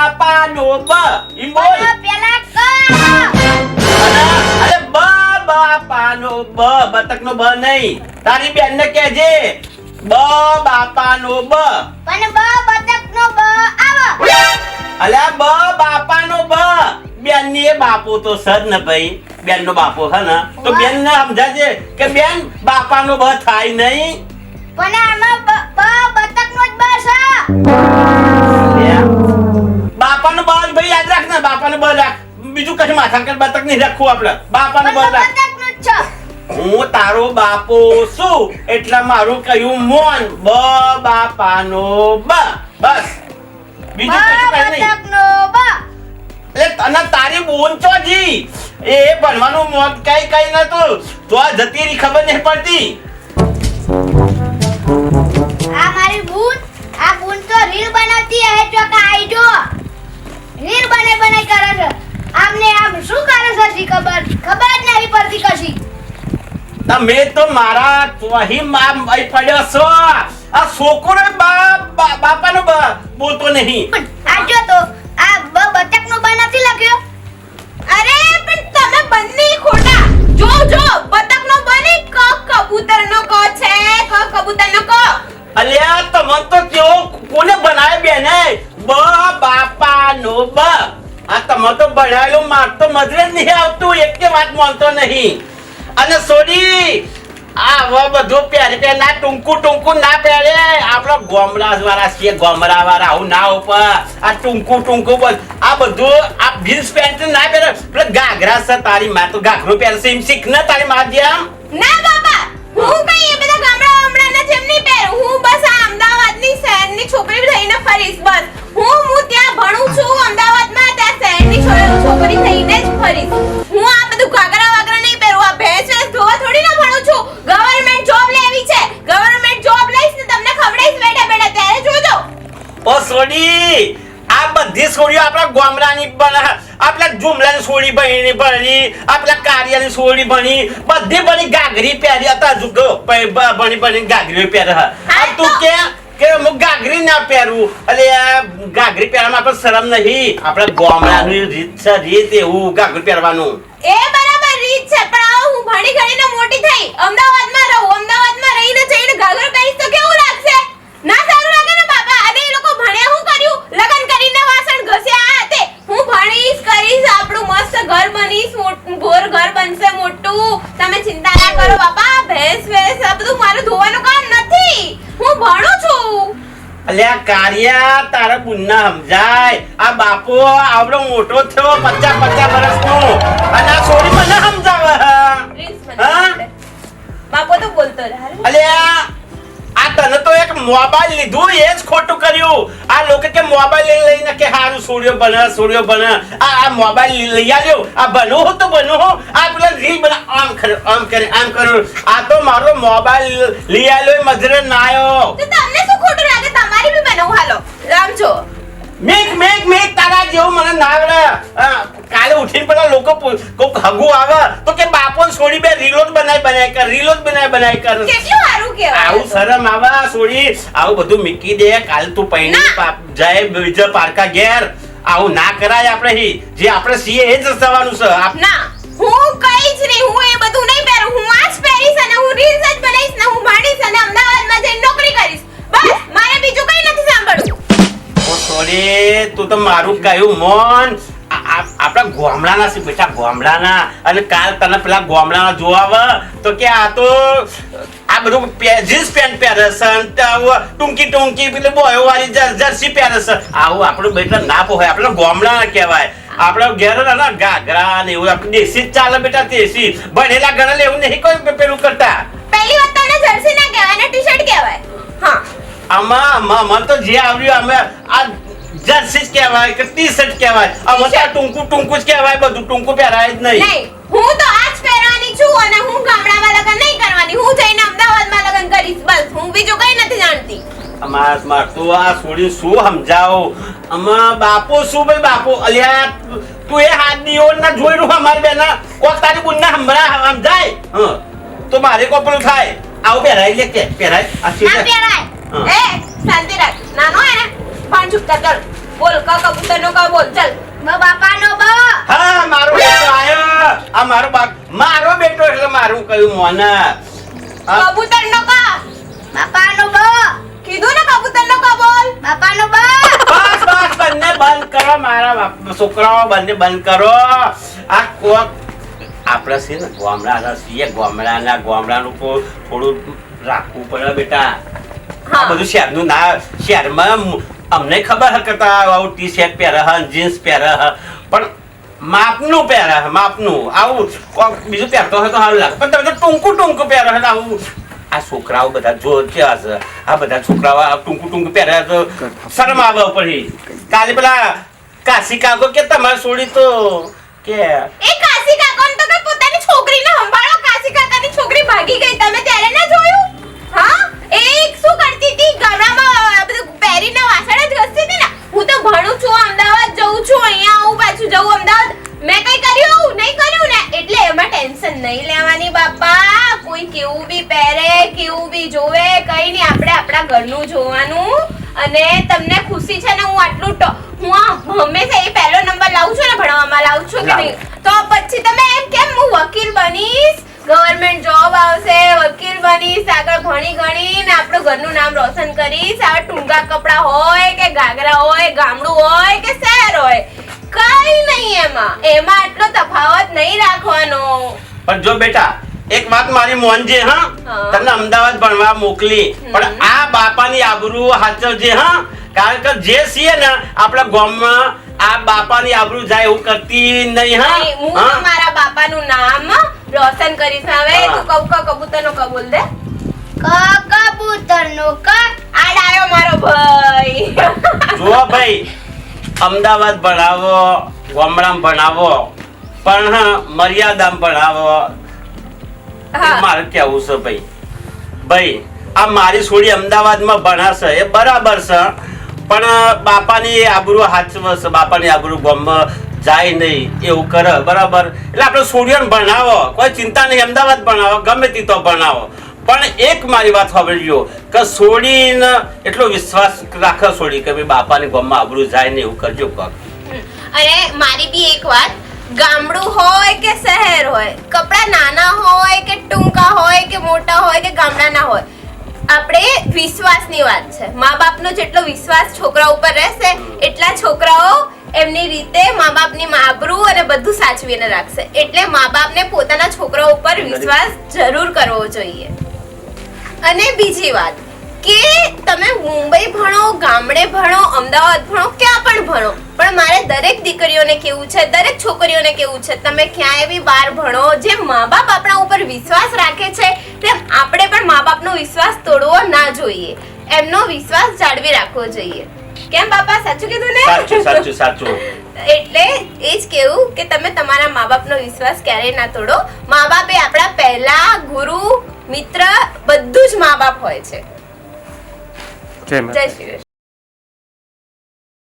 બાપાનો બ ઈ બોલ પેલા ક અરે બ બાપાનો બ બતકનો બ નહીં તારી બેન ને કહેજે બ બાપાનો બ પણ બ બતકનો બ આવો અલ્યા બ બાપાનો બ બેન ની એ બાપો તો સર ને ભાઈ બેન નો બાપો હે ને તો બેન ને સમજાજે કે બેન બાપાનો બ થાય નહીં પણ આમાં બ બતકનો જ બ છે બાપાનો બ ભાઈ યાદ રાખ ને બાપાનો બ રાખ બીજું કશું માથા કર બતક નહીં રાખવું આપણે બાપાનો બ રાખ બતકનો જ છે હું તારો બાપો છું એટલે મારું કહ્યું મોન બ બાપાનો બ બસ બીજું કશું કઈ નહીં બતકનો બ એટલે તને તારી બોન ચોજી એ ભણવાનું મોત કઈ નતું તો આ જતી રહી ખબર નહીં પડતી આ મારી બૂન આ બૂન તો રીલ બનાવતી હે તો કાઈ જો રીલ બને કરે છે આમને આમ શું કરે છે જી ખબર જ નહીં પડતી કશી તમે તો મારા વહી માં પડ્યો છો આ છોકરો બાપાનો બોલતો નહીં આ જો તો આ બતકનો બ નથી લખ્યો અરે પણ તમે બંને ખોટા જો બતકનો બને કબૂતરનો ક છે કબૂતરનો ક અલ્યા તમને તો કેવો કોને બનાવે બેને બ બાપાનો બ આ તમે તો બનાવેલો માર તો મજરે જ નહીં આવતું એક કે વાત માનતો નહીં અને સોડી આ હવે બધું પહેરે ના ટૂંકું ના પહેરે આપણો ગોમડા વાળા છે ગોમડા વાળા આવું ના ઉપર આ ટૂંકું બસ આ બધું આ જીન્સ પેન્ટ ના પહેરે એટલે ગાઘરા છે તારી માં તો ગાઘરો પહેરશે એમ શીખ ને તારી માં જેમ ના બાબા હું કઈ એ બધા ગામડાના જેમ નહીં પહેરું હું બસ આ અમદાવાદની શહેરની છોકરી થઈને ફરીશ બસ હું ત્યાં ભણું છું અમદાવાદમાં ત્યાં શહેરની છોકરી થઈને જ ફરીશ હું આ બધું ઘાઘરા વાઘરા નહીં પહેરું આ ભેંસ ધોવા થોડી ના ભણું છું ગવર્નમેન્ટ જોબ લેવી છે ગવર્નમેન્ટ જોબ લઈશ ને તમને ખવડાવીશ બેઠા ત્યારે જોજો ઓ સોડી આ બધી છોડીઓ આપણા ગામડાની આપણા જુમલાની છોડી ભણી આપણા કાર્યાની છોડી ભણી બધી ભણી ગાગરી પહેરી હતા જુગો ભણી ગાગરી પહેરે આ તું કે હું ગાગરી ના પહેરું એટલે આ ગાગરી પહેરવામાં આપણે શરમ નહીં આપણા ગામડાની રીત એવું ગાગરી પહેરવાનું એ બરાબર રીત છે પણ આવો હું ભણી ગણીને મોટી થઈ અમદાવાદમાં રહું અમદાવાદમાં રહીને જઈને ઘાઘરો પહેરીશ તો કેવું લાગશે ના સારું લાગે ને બાબા અને એ લોકો ભણ્યા હું કર્યું લગન કરીને વાસણ ઘસ્યા આ તે હું ભણીશ કરીશ આપણું મસ્ત ઘર બનીશ ઘોર ઘર બનશે મોટું તમે ચિંતા ના કરો બાપા ભેંસ આ બધું મારું ધોવાનું કામ નથી હું ભણું છું અલ્યા કાર્યા તારા બુન્ના સમજાય આ બાપો આવડો મોટો થયો 50 વર્ષનો અને આ છોડી મને સમજાવે હા બાપો તો બોલતો રહે અલ્યા આ તને તો એક મોબાઈલ લીધું એ જ ખોટું કર્યું આ લોકો કે મોબાઈલ લઈને કે હારું સોડિયો બને આ મોબાઈલ લઈ આવ્યો આ બનો તો બનો આ પેલા રીલ બના આમ કર્યું આ તો મારો મોબાઈલ લઈ આવ્યો મજરે ના આવ્યો તો તમને શું ખોટું લાગે તમારી બી બનાવું હાલો રામજો મેક તારા જેવું મને ના આવડે કાલે ઉઠીને પેલા લોકો કોક હગુ આવે તો કે બાપો છોડી બે રીલો જ બનાય કર કેટલું સારું કહેવાય આવું શરમ આવે છોડી આવું બધું મૂકી દે કાલે તું પૈણી જાય બીજા પારકા ઘેર આવું ના કરાય આપણે જે આપણે સીએ એ જ થવાનું છે ના હું કઈ જ નહીં હું એ બધું નહીં પહેરું હું આ જ પહેરીશ અને હું રીલ્સ જ બનાવીશ ને હું ભણીશ અને અમદાવાદમાં જઈને નોકરી કરીશ બસ મારે બીજું કઈ નથી સાંભળવું છોડી તું તો મારું કહ્યું મોન આપણા ગામડાના છે બેટા ગામડાના અને કાલ તને પેલા ગામડાના જોવા તો કે આ તો આ બધું જીન્સ પેન્ટ પહેરે છે ટૂંકી પેલી બોયો વાળી જર્સી પહેરે છે આવું આપણું બેટા ના પોહાય આપણે ગામડાના કહેવાય આપણા ઘેર ના ગાઘરા ને એવું આપણે દેશી જ ચાલે બેટા દેશી ભણેલા ગણેલા એવું નહીં કોઈ પેલું કરતા પહેલી વાત તને જર્સી ના કહેવાય ને ટી-શર્ટ કહેવાય હા આમાં તો જે આવ્યું અમે આ જર્સી જ કહેવાય કે ટી-શર્ટ કહેવાય આ બધા ટૂંકું જ કહેવાય બધું ટૂંકું પહેરાય જ નહીં હું તો આજ પહેરવાની છું અને હું ગામડામાં લગન નહીં કરવાની હું જઈને અમદાવાદમાં લગન કરીશ બસ હું બીજું કઈ નથી જાણતી અમાર તું આ છોડી શું સમજાવો અમાર બાપો શું ભાઈ બાપો અલ્યા તું એ હાથ દીઓ ના જોઈ રહ્યો અમાર બેના કોક તારી બુનના હમરા સમજાય તો મારે કોપલું થાય આવું પહેરાય લે કે પહેરાય આ ના પહેરાય એ શાંતિ રાખ નાનો હે ને પણ ચૂપ કર બોલ કબૂતરનો ક બોલ ચાલ. બાપાનો બ હા મારો બેટો આયો. આ મારો બેટો એટલે મારું કયું મોને. હા, કબૂતરનો ક. બાપાનો બ કીધું ને કબૂતરનો ક બોલ. બાપાનો બ બસ બંને બંધ કરો મારા છોકરાઓ, બંને બંધ કરો. આ કોક આપણે છે ને ગામડાના છીએ, ગામડાનું થોડું રાખવું પડે બેટા. આ બધું શહેરનું ના, શહેરમાં અમને ખબર હે કે આવું ટી શર્ટ પહેરે હ, જીન્સ પહેરે હ, પણ માપનું પહેરે હ, માપનું. આવું કોક બીજું પહેરતો હોય તો સારું લાગે, પણ તમે તો ટૂંકું પહેરે હે ને આવું. આ છોકરાઓ બધા જો કેવા છે, આ બધા છોકરાઓ આ ટૂંકું પહેરે તો શરમ આવે પડી. કાલે પેલા કાશી કાકો કે તમારે છોડી તો કે એ કાશી કાકાને તો કે પોતાની છોકરીને સંભાળો. કાશી કાકાની છોકરી ભાગી ગઈ, તમે ત્યારે ના જોયું? હા, એ શું કરતી હતી ગામડામાં, બધું પહેરીને વાસણ જ ઘસતી હતી ને. હું તો ભણું છું, અમદાવાદ જઉં છું, અહીંયા આવું પાછું જઉં અમદાવાદ. મેં કઈ કર્યું નહીં કર્યું ને, એટલે એમાં ટેન્શન નહીં લેવાની બાપા. કોઈ કેવું બી પહેરે, કેવું બી જોવે, કઈ નહીં, આપણે આપણા ઘરનું જોવાનું. અને તમને ખુશી છે ને, હું આટલું હું હંમેશા એ પહેલો નંબર લાવું છું ને, ભણવામાં લાવું છું કે નહીં, તો પછી તમે એમ કેમ હું વકીલ બનીશ, ગવર્નમેન્ટ જોબ આવશે, વકીલ બનીશ, આગળ ભણી ગણીને આપણું ઘરનું નામ રોશન કરીશ. આ ટૂંકા કપડા હોય કે ઘાઘરા હોય, ગામડું હોય કે શહેર હોય, કઈ નહીં એમાં આટલો તફાવત નહીં રાખવાનો. પણ જો બેટા એક વાત મારી મોનજે, હા, તમને અમદાવાદ ભણવા મોકલી, પણ આ બાપાની આબરૂ હાચવજે, હા. કારણ કે જે છીએ ને આપણા ગામમાં આ બાપાની આબરૂ જાય એવું કરતી નહીં, હા. હું મારા બાપાનું નામ રોશન કરીશ. હવે તું કબૂતરનો ક બોલ દે. કબૂતરનો ક આડાયો મારો ભાઈ. જો ભાઈ, અમદાવાદ ભણાવો, ગામડામાં ભણાવો, પણ મર્યાદામાં ભણાવો. મારે કેવું છે ભાઈ, આ મારી છોડી અમદાવાદમાં ભણાશે એ બરાબર છે, પણ બાપાની આબરૂ હાચવે છે, બાપાની આબરૂ ગામમાં જાય નહીં એવું કરે, બરાબર. એટલે આપણે છોડીઓને ભણાવો, કોઈ ચિંતા નહીં, અમદાવાદ ભણાવો, ગમે તે તો ભણાવો, પણ એક મારી વાત સાંભળજો કે છોડીને એટલો વિશ્વાસ રાખે છોડી કે ભાઈ બાપાની ગામમાં આબરૂ જાય નહીં એવું કરજો કોક. અને મારી બી એક વાત, ગામડું હોય કે શહેર હોય, કપડા નાના હોય કે ટૂંકા હોય કે મોટા હોય કે ગામડાના હોય, આપણે વિશ્વાસની વાત છે. મા બાપનો જેટલો વિશ્વાસ છોકરા ઉપર રહેશે એટલા છોકરાઓ એમની રીતે મા બાપની આબરૂ અને બધું સાચવીને રાખશે. એટલે મા બાપને પોતાના છોકરા ઉપર વિશ્વાસ જરૂર કરવો જોઈએ. અને બીજી વાત કે તમે મુંબઈ ભણો, ગામડે ભણો, અમદાવાદ ભણો, ક્યાં પણ ભણો, પણ મારે દરેક દીકરીઓને કેવું છે, દરેક છોકરીઓને કેવું છે, તમે ક્યાંય બી બહાર ભણો, જેમ મા બાપ આપણા ઉપર વિશ્વાસ રાખે છે તેમ આપણે પણ મા બાપનો વિશ્વાસ તોડવો ના જોઈએ, એમનો વિશ્વાસ જાળવી રાખવો જોઈએ. કેમ બાપા, સાચું કીધું ને? સાચું. એટલે એ જ કેવું કે તમે તમારા મા બાપનો વિશ્વાસ ક્યારેય ના તોડો. મા બાપ એ આપણા પહેલા ગુરુ, મિત્ર, બધું જ મા બાપ હોય છે. જય શ્રી કૃષ્ણ.